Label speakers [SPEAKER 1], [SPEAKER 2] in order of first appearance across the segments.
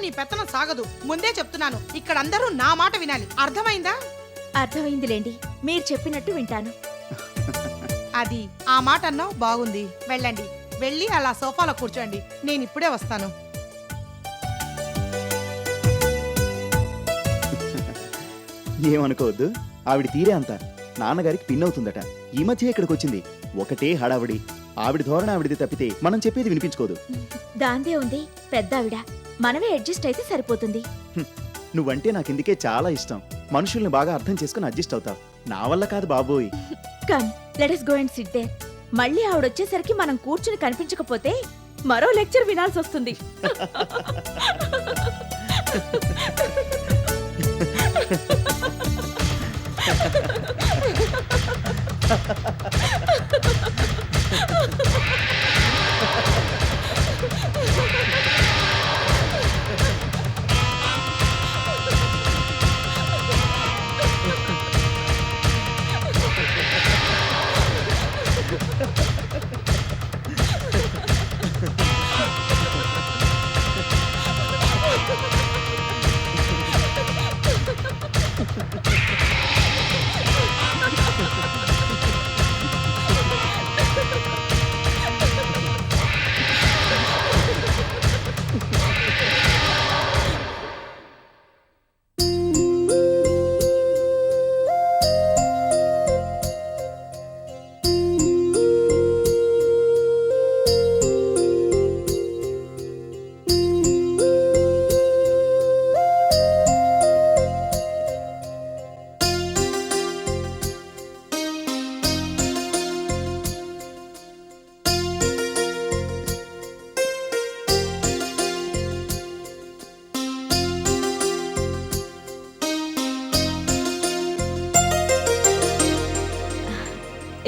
[SPEAKER 1] నీ పెత్తనం సాగదు. ముందే చెప్తున్నాను, ఇక్కడ అందరూ నా మాట వినాలి. అర్థమైందా?
[SPEAKER 2] అర్థమైందిలేండి, మీరు చెప్పినట్టు వింటాను.
[SPEAKER 1] అది ఆ మాట అన్నావు, బాగుంది. వెళ్ళండి, వెళ్ళి అలా సోఫాలో కూర్చోండి. నేను ఇప్పుడే వస్తాను.
[SPEAKER 3] ఏమనుకోవద్దు, ఆవిడ తీరే అంత నాన్నగారికి పిన్ అవుతుందట. ఈ మధ్య ఇక్కడికి వచ్చింది. ఒకటే హడావిడి. ఆవిడ ధోరణ ఆవిడది తప్పితే మనం చెప్పేది వినిపించుకోదు.
[SPEAKER 2] దాందే ఉంది, పెద్ద ఆవిడ. మనమే అడ్జస్ట్ అయితే సరిపోతుంది.
[SPEAKER 3] నువ్వంటే నాకిందుకే చాలా ఇష్టం. మనుషుల్ని బాగా అర్థం చేసుకుని అడ్జస్ట్ అవుతావు. నా వల్ల కాదు బాబోయ్.
[SPEAKER 2] Come, let us go and sit there. మళ్ళీ ఆవిడొచ్చేసరికి మనం కూర్చుని కనిపించకపోతే మరో లెక్చర్ వినాల్సి వస్తుంది.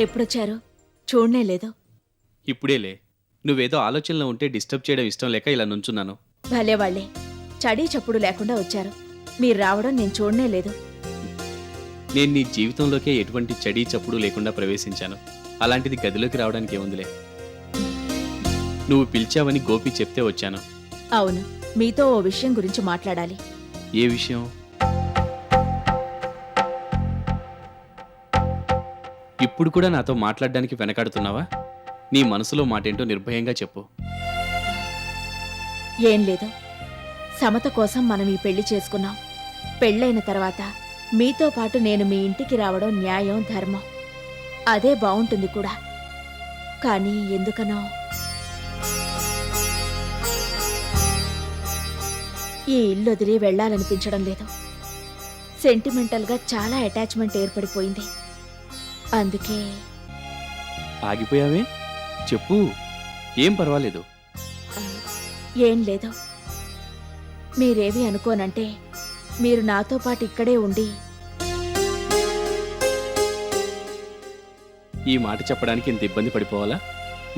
[SPEAKER 2] ఎప్పుడొచ్చారు? చూడనే లేదు.
[SPEAKER 4] ఇప్పుడేలే. నువ్వేదో ఆలోచనలో ఉంటే డిస్టర్బ్ చేయడం ఇష్టం లేక ఇలా నుంచున్నాను.
[SPEAKER 2] భలే వాళ్ళే, చడీ చప్పుడు లేకుండా వచ్చారు. మీరు రావడం నేను చూడనే లేదు.
[SPEAKER 4] నేను నీ జీవితంలోకే ఎటువంటి చడీ చప్పుడు లేకుండా ప్రవేశించాను. అలాంటిది గదిలోకి రావడానికి ఏముందిలే. నువ్వు పిలిచావని గోపి చెప్తే వచ్చాను.
[SPEAKER 2] అవును, మీతో ఓ విషయం గురించి మాట్లాడాలి.
[SPEAKER 4] ఏ విషయం? ఇప్పుడు కూడా నాతో మాట్లాడడానికి వెనకాడుతున్నావా? నీ మనసులో మాటేంటో నిర్భయంగా చెప్పు.
[SPEAKER 2] ఏం లేదు, సమత కోసం మనం ఈ పెళ్లి చేసుకున్నాం. పెళ్ళైన తర్వాత మీతో పాటు నేను మీ ఇంటికి రావడం న్యాయం, ధర్మం. అదే బావుంటుంది కూడా. కానీ ఎందుకనో ఈ ఇల్లు వదిలి వెళ్ళాలనిపించడం లేదు. సెంటిమెంటల్గా చాలా అటాచ్మెంట్ ఏర్పడిపోయింది. అందుకే.
[SPEAKER 4] ఆగిపోయావే? చెప్పు, ఏం పర్వాలేదు.
[SPEAKER 2] ఏం లేదు, మీరేవి అనుకోనంటే మీరు నాతో పాటు ఇక్కడే ఉండి.
[SPEAKER 4] ఈ మాట చెప్పడానికి ఇంత ఇబ్బంది పడిపోవాలా?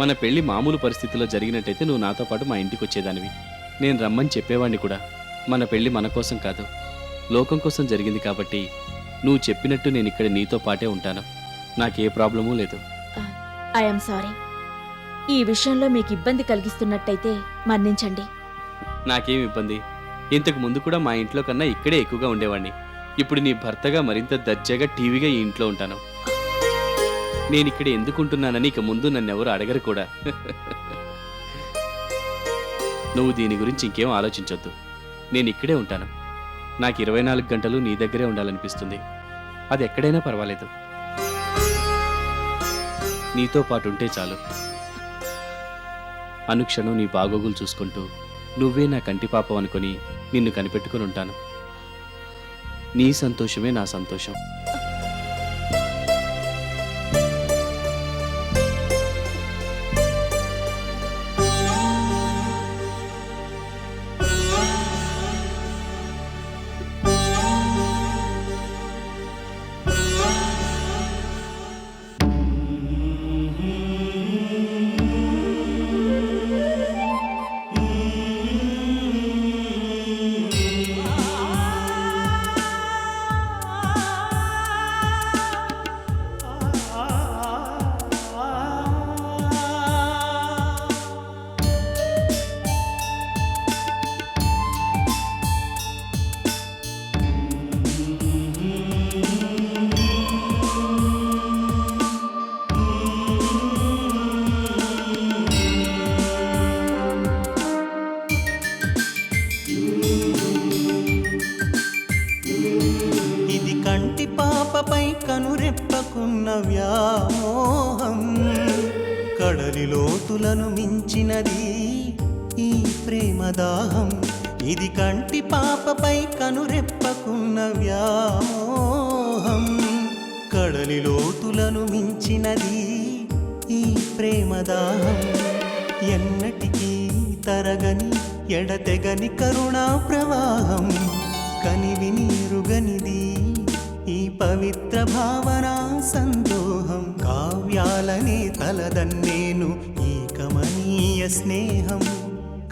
[SPEAKER 4] మన పెళ్లి మామూలు పరిస్థితుల్లో జరిగినట్టయితే నువ్వు నాతో పాటు మా ఇంటికి వచ్చేదానివి. నేను రమ్మని చెప్పేవాణ్ణి కూడా. మన పెళ్లి మన కోసం కాదు, లోకం కోసం జరిగింది కాబట్టి నువ్వు చెప్పినట్టు నేను ఇక్కడ నీతో పాటే ఉంటాను. నాకే ప్రాబ్లమూ లేదు.
[SPEAKER 2] I'm sorry. ఈ విషయంలో మీకు ఇబ్బంది కలిగిస్తున్నట్టయితే మన్నించండి.
[SPEAKER 4] నాకేం ఇబ్బంది? ఇంతకు ముందు కూడా మా ఇంట్లో కన్నా ఇక్కడే ఎక్కువగా ఉండేవాడిని. ఇప్పుడు నీ భర్తగా మరింత దర్జాగా టీవీగా ఈ ఇంట్లో ఉంటాను. నేను ఇక్కడ ఎందుకుంటున్నానని ఇక ముందు నన్నెవరు అడగరు కూడా. నువ్వు దీని గురించి ఇంకేం ఆలోచించొద్దు. నేను ఇక్కడే ఉంటాను. నాకు 24 గంటలు నీ దగ్గరే ఉండాలనిపిస్తుంది. అది ఎక్కడైనా పర్వాలేదు. నీతో పాటు ఉంటే చాలు. అనుక్షణం నీ బాగోగులు చూసుకుంటూ నువ్వే నా కంటి పాపం అనుకొని నిన్ను కనిపెట్టుకుని ఉంటాను. నీ సంతోషమే నా సంతోషం.
[SPEAKER 5] కడలి లోతులను మించినది ఈ ప్రేమదాహం. ఇది కంటి పాపపై కనురెప్పకున్న వ్యామోహం. కడలి లోతులను మించినది ఈ ప్రేమదాహం. ఎన్నటికీ తరగని ఎడతెగని కరుణా ప్రవాహం. కనివిని రుగనిది ఈ పవిత్ర భావన సందోహం. కావ్యాలనే తలదన్నేను ఈ కమనీయ స్నేహం.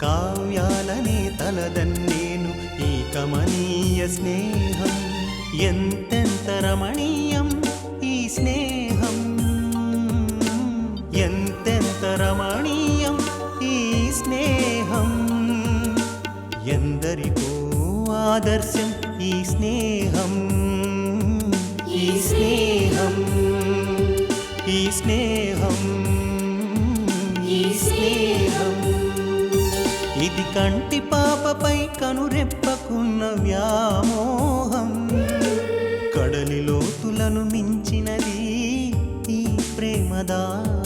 [SPEAKER 5] కావ్యాలనే తలదన్నేను ఈ కమనీయ స్నేహం. ఎంతెంత రమణీయం ఈ స్నేహం. ఎంతెంత రమణీయం ఈ స్నేహం. ఎందరికో ఆదర్శం ఈ స్నేహం. ఈ స్నేహం. ఈ స్నేహం. ఈ స్నేహం. ఇది కంటి పాపపై కనురెప్పకున్న వ్యామోహం. కడలి లోతులను మించినది ఈ ప్రేమదాహం.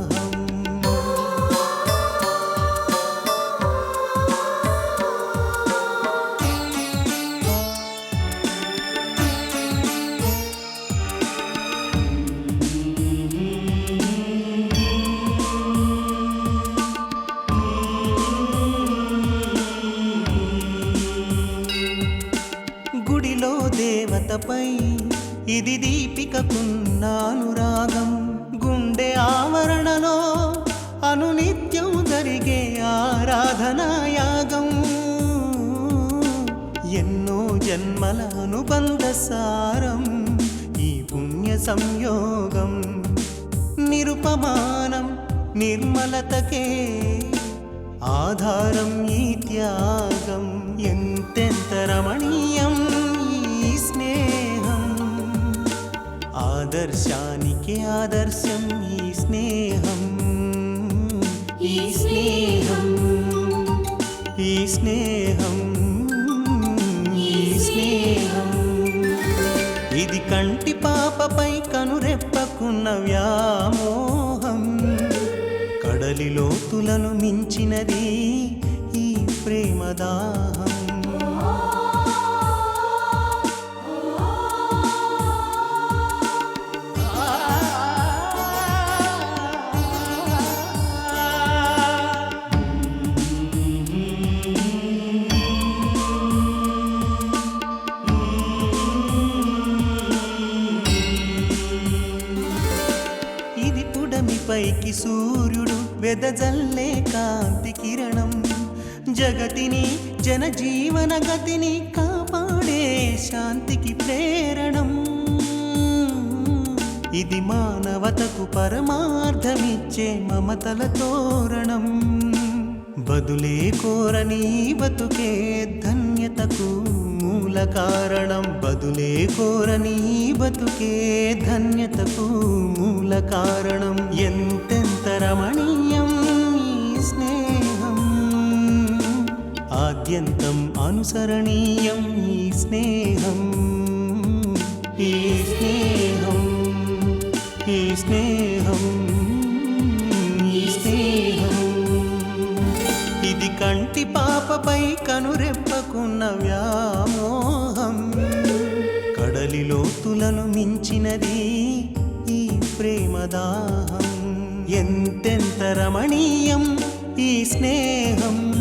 [SPEAKER 5] గుడిలో దేవతపై ఇది దీపికకున్న అనురాగం. గుండె ఆవరణలో అనునిత్యం జరిగే ఆరాధనాయాగం. ఎన్నో జన్మల అనుబంధ సారం ఈ పుణ్య సంయోగం. నిరుపమానం నిర్మలతకే ఆధారం ఈ త్యాగం. ఎంతెంత రమణీయం ఈ స్నేహం. ఆదర్శానికి ఆదర్శం ఈ స్నేహం. ఈ స్నేహం. ఈ స్నేహం. ఈ స్నేహం. ఇది కంటి పాపపై కనురెప్పకున్న వ్యామోహం. కడలి లోతులను మించినది ఈ ప్రేమదాహం. ఇది పుడమిపైకి సూర్యుడు వెదజల్లే కాంతి కిరణం. జగతిని జనజీవన గతిని కాపాడే శాంతికి ప్రేరణం. ఇది మానవతకు పరమార్థమిచ్చే మమతల తోరణం. బదులే కోరని బతుకే ధన్యతకు మూల కారణం. బదులే కోరని బతుకే ధన్యతకు మూల కారణం. ఎంతెంత రమణీయం ఈ స్నేహం. ఆద్యంతం అనుసరణీయం ఈ స్నేహం. ఈ స్నేహం. ఈ స్నేహం. ఈ స్నేహం. ఇది కంటి పాపపై కనురెప్పకున్న వ్యామోహం. కడలి లోతులను మించినది ఈ ప్రేమదాహం. ఎంతెంత రమణీయం ఈ స్నేహం.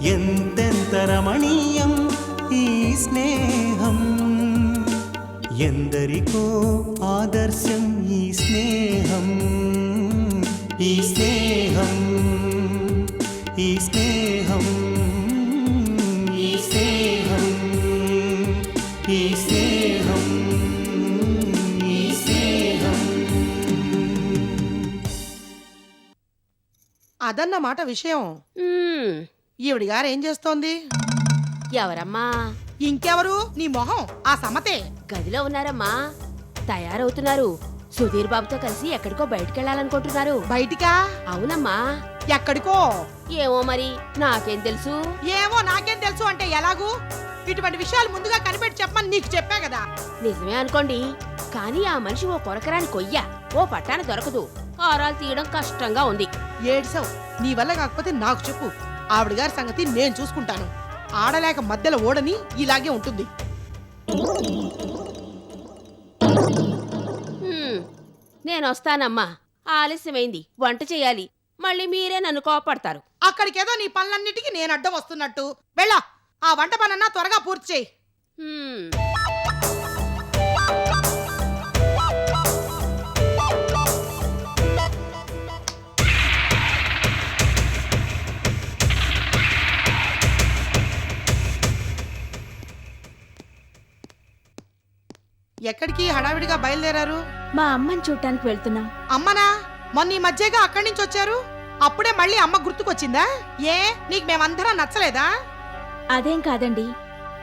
[SPEAKER 5] ఎంతెంత రమణీయం ఈ స్నేహం. ఎందరికో ఆదర్శం ఈ స్నేహం. ఈ స్నేహం. ఈ స్నేహం. ఈ స్నేహం. ఈ స్నేహం. ఈ స్నేహం.
[SPEAKER 1] అదన్నమాట విషయం. ఈవిడి గారు ఏం చేస్తోంది?
[SPEAKER 6] ఎవరమ్మా?
[SPEAKER 1] ఇంకెవరు, నీ మొహం ఆ సమతే.
[SPEAKER 6] గదిలో ఉన్నారమ్మా, తయారవుతున్నారు. సుధీర్ బాబుతో కలిసి ఎక్కడికో బయటికెళ్ళాలనుకుంటున్నారు.
[SPEAKER 1] బయటికా?
[SPEAKER 6] అవునమ్మా.
[SPEAKER 1] ఎక్కడికో?
[SPEAKER 6] ఏమో మరి, నాకేం తెలుసు.
[SPEAKER 1] ఏమో నాకేం తెలుసు అంటే ఎలాగూ? ఇటువంటి విషయాలు ముందుగా కనిపెట్టి చెప్పమని నీకు చెప్పా కదా.
[SPEAKER 6] నిజమే అనుకోండి, కానీ ఆ మనిషి ఓ కొరకరాని కొయ్య, ఓ పట్టాన దొరకదు. ఆరాలు తీయడం కష్టంగా ఉంది.
[SPEAKER 1] ఏడ్సావు. నీ వల్ల కాకపోతే నాకు చెప్పు. ఆవిడ గారి సంగతి నేను చూసుకుంటాను. ఆడలేక మధ్యలో ఓడని ఇలాగే ఉంటుంది.
[SPEAKER 6] నేను వస్తానమ్మా. ఆలస్యమైంది, వంట చేయాలి. మళ్ళీ మీరే నన్ను కోపడతారు.
[SPEAKER 1] అక్కడికేదో నీ పనులన్నిటికీ నేను అడ్డం వస్తున్నట్టు. వెళ్ళా, ఆ వంట పనన్నా త్వరగా పూర్తి చేయి.
[SPEAKER 6] హ్మ్.
[SPEAKER 1] ఎక్కడికి హడావిడిగా బయలుదేరారు?
[SPEAKER 2] మా అమ్మని చూడటానికి వెళ్తున్నాం.
[SPEAKER 1] అమ్మనా? మొన్న ఈ మధ్యగా అక్కడి నుంచి వచ్చారు. అప్పుడే మళ్ళీ అమ్మ గుర్తుకొచ్చిందా? ఏ, నీకు మేమందరం నచ్చలేదా?
[SPEAKER 2] అదేం కాదండి,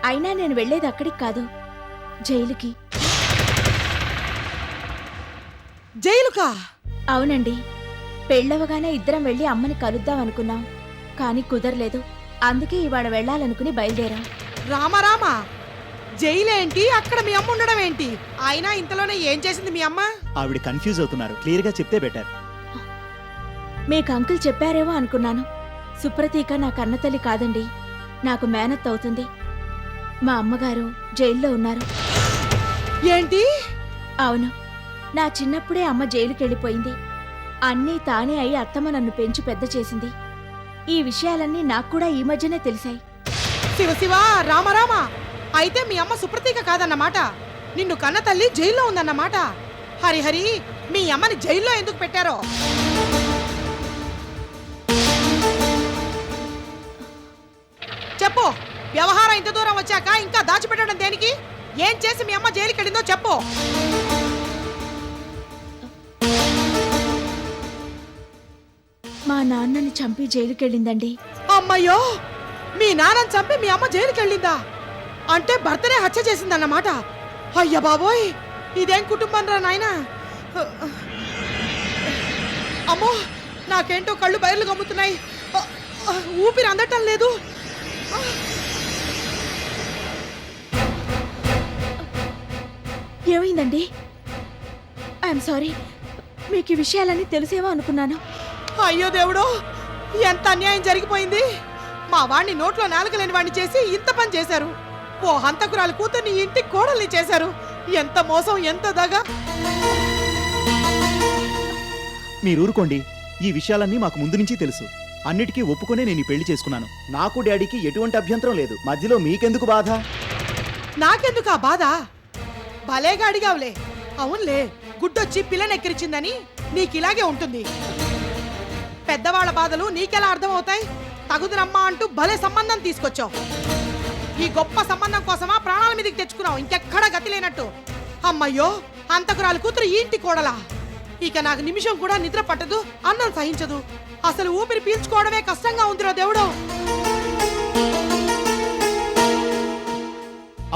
[SPEAKER 2] అయినా నేను వెళ్ళేది అక్కడికి కాదు, జైలుకి.
[SPEAKER 1] జైలుకా?
[SPEAKER 2] అవునండి, పెళ్ళవగానే ఇద్దరం వెళ్ళి అమ్మని కలుద్దాం అనుకున్నాం, కానీ కుదరలేదు. అందుకే ఇవాళ వెళ్ళాలనుకుని బయలుదేరాం.
[SPEAKER 1] రామరామా, జైలేంటి, అక్కడ మీ అమ్మ ఉండడం ఏంటి? అయినా ఇంతలోనే ఏం చేసింది మీ అమ్మ?
[SPEAKER 3] ఆవిడ కన్ఫ్యూజ్ అవుతున్నారు, క్లియర్ గా చెప్తే బెటర్.
[SPEAKER 2] మీకు అంకుల్ చెప్పారేమో అనుకున్నాను. సుప్రతీక నా కన్నతల్లి కాదండి, నాకు మేనత్ అవుతుంది. మా అమ్మగారు జైల్లో ఉన్నారు.
[SPEAKER 1] ఏంటి?
[SPEAKER 2] అవును, నా చిన్నప్పుడే అమ్మ జైలుకెళ్ళిపోయింది. అన్నీ తానే అయి అత్తమ్మ నన్ను పెంచి పెద్ద చేసింది. ఈ విషయాలన్నీ నాకు కూడా ఈ మధ్యనే తెలిసాయి.
[SPEAKER 1] శివ శివ, రామరామా, అయితే మీ అమ్మ సుప్రతీక కాదన్నమాట. నిన్ను కన్న తల్లి జైల్లో ఉందన్నమాట. హరిహరి, మీ అమ్మని జైల్లో ఎందుకు పెట్టారో? చెప్పు. వ్యవహారం ఇంత దూరం వచ్చాక ఇంకా దాచిపెట్టడం దేనికి? ఏం చేసి మీ అమ్మ జైలుకి వెళ్ళిందో చెప్పు.
[SPEAKER 2] మా నాన్నని చంపి జైలుకెళ్ళిందండి.
[SPEAKER 1] అమ్మయ్యో, మీ నాన్నని చంపి మీ అమ్మ జైలుకి వెళ్ళిందా? అంటే భర్తనే హత్య చేసిందన్నమాట. అయ్య బాబోయ్, ఇదేం కుటుంబం రా నాయనా. అమ్మో, నాకేంటో కళ్ళు బయర్లు గమ్ముతున్నాయి. ఊపిరి అందటం లేదు.
[SPEAKER 2] ఏమైందండి? ఐఎమ్ సారీ, మీకు ఈ విషయాలన్నీ తెలిసేవో అనుకున్నాను.
[SPEAKER 1] అయ్యో దేవుడో, ఎంత అన్యాయం జరిగిపోయింది. మా వాణ్ణి నోట్లో నాలుక లేని వాణ్ణి చేసి ఇంత పని చేశారు. ఓ హంతకురాలు కూతుర్ని ఇంటి కోడల్ని చేశారు. ఎంత మోసం, ఎంత దగా.
[SPEAKER 3] మీరు ఊరుకోండి, ఈ విషయాలన్నీ మాకు ముందు నుంచి తెలుసు. అన్నిటికీ ఒప్పుకునే నేను ఈ పెళ్లి చేసుకున్నాను. నాకు డాడీకి ఎటువంటి అభ్యంతరం లేదు. మధ్యలో మీకెందుకు బాధ?
[SPEAKER 1] నాకెందుకు ఆ బాధ? భలేగా అడిగావులే. అవునులే, గుడ్డొచ్చి పిల్లనెక్కిరిచిందని నీకిలాగే ఉంటుంది. పెద్దవాళ్ల బాధలు నీకెలా అర్థమవుతాయి? తగుదునమ్మా అంటూ భలే సంబంధం తీసుకొచ్చావు. ఈ గొప్ప సంబంధం కోసమా ప్రాణాల మీదకి తెచ్చుకున్నావు, ఇంకెక్కడా గతి లేనట్టు. అమ్మయ్యో, అంతకురాలు కూతురు ఈ ఇంటి కోడలా. ఇక నాకు నిమిషం కూడా నిద్ర పట్టదు, అన్నం సహించదు. అసలు ఊపిరి పీల్చుకోవడమే కష్టంగా ఉందిరో దేవుడో.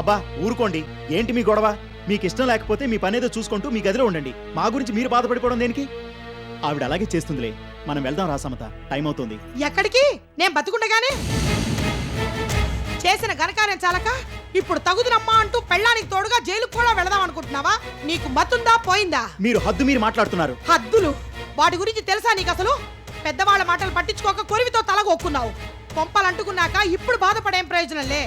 [SPEAKER 3] అబ్బా ఊరుకోండి, ఏంటి మీ గొడవ? మీకు ఇష్టం లేకపోతే మీ పనేదో చూసుకుంటూ మీ గదిలో ఉండండి. మా గురించి మీరు బాధపడిపోవడం దేనికి? ఆవిడ అలాగే చేస్తుందిలే. మనం వెళ్దాం రా సమత, టైం అవుతుంది.
[SPEAKER 1] ఎక్కడికి? నేను బతుకుండగానే చేసిన ఘనకార్యం చాలక ఇప్పుడు తగుదునమ్మా అంటూ పెళ్ళానికి తోడుగా జైలుకు కూడా వెళదాం అనుకుంటున్నావా? నీకు మత్తుందా పోయిందా?
[SPEAKER 3] మీరు హద్దు మీరు మాట్లాడుతున్నారు.
[SPEAKER 1] హద్దులు? వాటి గురించి తెలుసా నీకు అసలు? పెద్దవాళ్ల మాటలు పట్టించుకోక కొరివితో తలగొక్కున్నావు. కొంపలంటుకున్నాక ఇప్పుడు బాధపడేం ప్రయోజనంలే.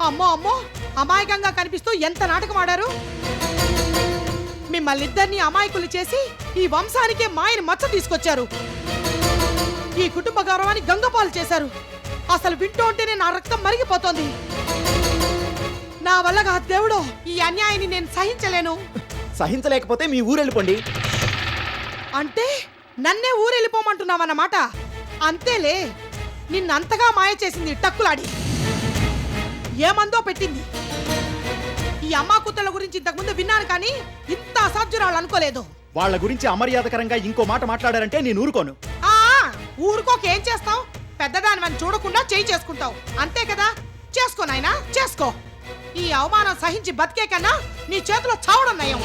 [SPEAKER 1] అమ్మో అమ్మో, అమాయకంగా కనిపిస్తూ ఎంత నాటకం ఆడారు. మిమ్మల్ని ఇద్దరిని అమాయకులు చేసి ఈ వంశానికే మాయని మచ్చ తీసుకొచ్చారు. ఈ కుటుంబ గౌరవాన్ని గంగపాలు చేశారు. అసలు వింటూ ఉంటేనే నా రక్తం మరిగిపోతోంది. నా వల్ల కాదు దేవుడో, ఈ అన్యాయాన్ని నేను సహించలేను.
[SPEAKER 3] సహించలేకపోతే మీ ఊరు వెళ్ళిపోండి.
[SPEAKER 1] అంటే నన్నే ఊరెళ్ళిపోమంటున్నావన్నమాట? అంతేలే, నిన్నంతగా మాయ చేసింది టక్కులాడి. ఏమందో పెట్టింది. ఈ అమ్మా కూతుళ్ళ గురించి ఇంతకుముందు విన్నాను, కానీ ఇంత అసాధ్యురాలు అనుకోలేదు.
[SPEAKER 3] వాళ్ళ గురించి అమర్యాదకరంగా ఇంకో మాట మాట్లాడారంటే నేను ఊరుకోను.
[SPEAKER 1] ఆ ఊరుకోక ఏం చేస్తావు? పెద్దదానివని చూడకుండా చేయి చేసుకుంటావు, అంతే కదా? చేసుకో నాయనా, చేసుకో. ఈ అవమానం సహించి బతికే కన్నా నీ చేతిలో చావడం నయం.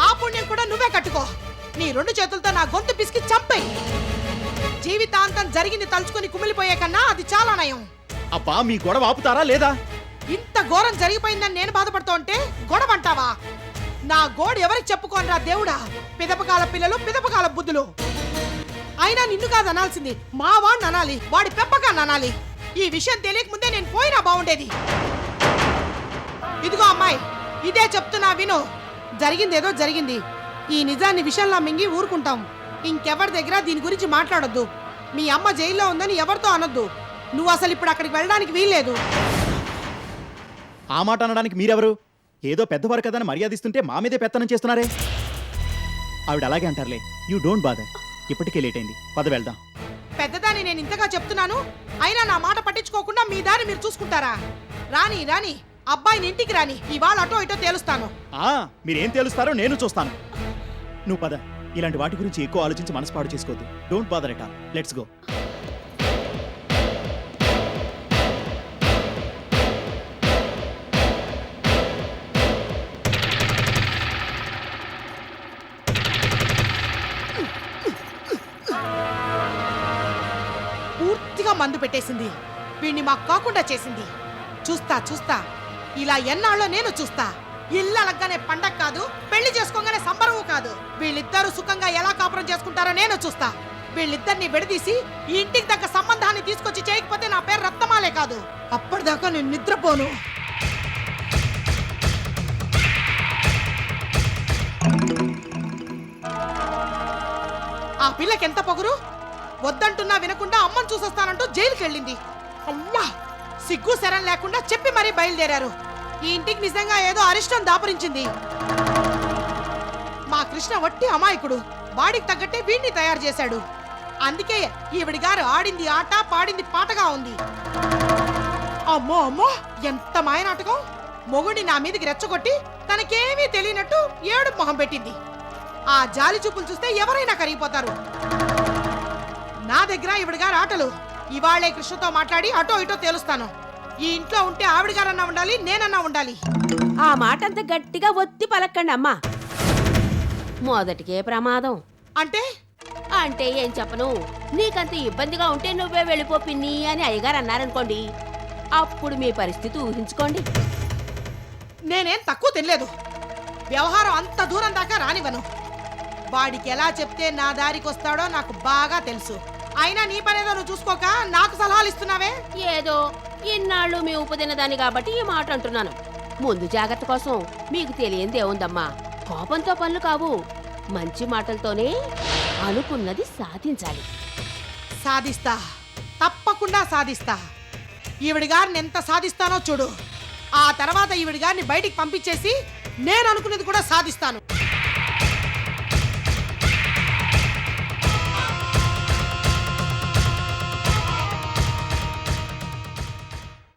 [SPEAKER 1] ఆ పుణ్యం కూడా నువ్వే కట్టుకో. నీ రెండు చేతులతో నా గొంతు పిసికి చంపేయి. జీవితాంతం జరిగింది తలుచుకుని కుమిలిపోయే కన్నా అది చాలా నయం.
[SPEAKER 3] అబ్బా, మీ గొడవ ఆపుతారా లేదా?
[SPEAKER 1] ఇంత ఘోరం జరిగిపోయిందని నేను బాధపడుతూ ఉంటే గొడవ అంటావా? నా గోడు ఎవరికి చెప్పుకోనరా దేవుడా. పిదపకాల పిల్లలు పిదపకాల బుద్ధులు. అయినా నిన్ను కాదు అనాల్సింది, మా వాడిని అనాలి, వాడి పెంపకాన్ని అనాలి. ఈ విషయం తెలియక ముందే నేను పోయినా బాగుండేది. ఇదిగో అమ్మాయి, ఇదే చెప్తున్నా విను. జరిగిందేదో జరిగింది. ఈ నిజాన్ని విషయంలా మింగి ఊరుకుంటాం. ఇంకెవరి దగ్గర దీని గురించి మాట్లాడొద్దు. మీ అమ్మ జైల్లో ఉందని ఎవరితో అనొద్దు. నువ్వు అసలు ఇప్పుడు అక్కడికి వెళ్ళడానికి వీల్లేదు.
[SPEAKER 3] ఆ మాట అనడానికి మీరెవరు? ఏదో పెద్దవారు కదా అని మర్యాద ఇస్తుంటే మా మీదే పెత్తనం చేస్తున్నారే. ఆవిడ అలాగే అంటారులే. You don't bother. ఇప్పటికే లేట్ అయింది, పద వెళ్దాం.
[SPEAKER 1] పెద్దదాన్ని నేను ఇంతగా చెప్తున్నాను, అయినా నా మాట పట్టించుకోకుండా మీ దారి మీరు చూసుకుంటారా? రాని రాని అబ్బాయిని ఇంటికి రాని, ఇవాళ అటో ఇటో తేలుస్తాను.
[SPEAKER 3] మీరేం తేలుస్తారో నేను చూస్తాను. నువ్వు పద. ఇలాంటి వాటి గురించి ఎక్కువ ఆలోచించి మనసుపాడు చేసుకోవద్దు. Don't bother at all. Let's go.
[SPEAKER 1] పూర్తిగా మందు పెట్టేసింది. వీణ్ణి మాకు కాకుండా చేసింది. చూస్తా చూస్తా, ఇలా ఎన్నాళ్ళో నేను చూస్తా. ఇల్లు అలగ్గానే పండగ కాదు, పెళ్లి చేసుకోగానే సంబరము కాదు. వీళ్ళిద్దరూ సుఖంగా ఎలా కాపురం చేసుకుంటారో నేను చూస్తా. వీళ్ళిద్దరిని విడదీసి ఈ ఇంటికి తగ్గ సంబంధాన్ని తీసుకొచ్చి చేయకపోతే నా పేరు రత్నమాలే కాదు. అప్పటిదాకా నేను నిద్రపోను. ఆ పిల్లకి ఎంత పొగరు! వద్దంటున్నా వినకుండా అమ్మని చూసొస్తానంటూ జైలుకి వెళ్ళింది. అమ్మా, సిగ్గు శరం లేకుండా చెప్పి మరీ బయలుదేరారు. ఈ ఇంటికి నిజంగా ఏదో అరిష్టం దాపురించింది. మా కృష్ణ వట్టి అమాయకుడు, వాడికి తగ్గట్టే వీడిని తయారు చేశాడు. అందుకే ఈవిడి గారు ఆడింది ఆట, పాడింది పాటగా ఉంది. అమ్మో అమ్మో, ఎంత మాయనాటకం! మొగుడిని నా మీదకి రెచ్చగొట్టి తనకేమీ తెలియనట్టు ఏడు మొహం పెట్టింది. ఆ జాలి చూపులు చూస్తే ఎవరైనా కరిగిపోతారు. నా దగ్గర ఈవిడ గారు ఆటలు. ఇవాళే కృష్ణతో మాట్లాడి అటో ఇటో తేలుస్తాను. ఈ ఇంట్లో ఉంటే ఆవిడ గారన్నా ఉండాలి, నేనన్నా ఉండాలి.
[SPEAKER 6] ఆ మాట అంత గట్టిగా ఒత్తి పలక్కండి అమ్మా. మొదటికే ప్రమాదం.
[SPEAKER 1] అంటే
[SPEAKER 6] అంటే ఏం చెప్పను, నీకంత ఇబ్బందిగా ఉంటే నువ్వే వెళ్ళిపో పిన్ని అని అయ్యగారు అన్నారనుకోండి, అప్పుడు మీ పరిస్థితి ఊహించుకోండి.
[SPEAKER 1] నేనేం తక్కువ తినలేదు. వ్యవహారం అంత దూరం దాకా రానివ్వను. వాడికి ఎలా చెప్తే నా దారికి వస్తాడో నాకు బాగా తెలుసు. అయినా నీ పనేదో నువ్వు చూసుకోక నాకు సలహాలు ఇస్తున్నావే.
[SPEAKER 6] ఏదో ఇన్నాళ్ళు మీ ఉపదినదాన్ని కాబట్టి ఈ మాట అంటున్నాను. ముందు జాగ్రత్త కోసం మీకు తెలియంది ఏముందమ్మా, కోపంతో పనులు కావు, మంచి మాటలతోనే అనుకున్నది సాధించాలి.
[SPEAKER 1] సాధిస్తా, తప్పకుండా సాధిస్తా. ఈవిడి గారిని ఎంత సాధిస్తానో చూడు. ఆ తర్వాత ఈవిడి గారిని బయటికి పంపించేసి నేను అనుకున్నది కూడా సాధిస్తాను.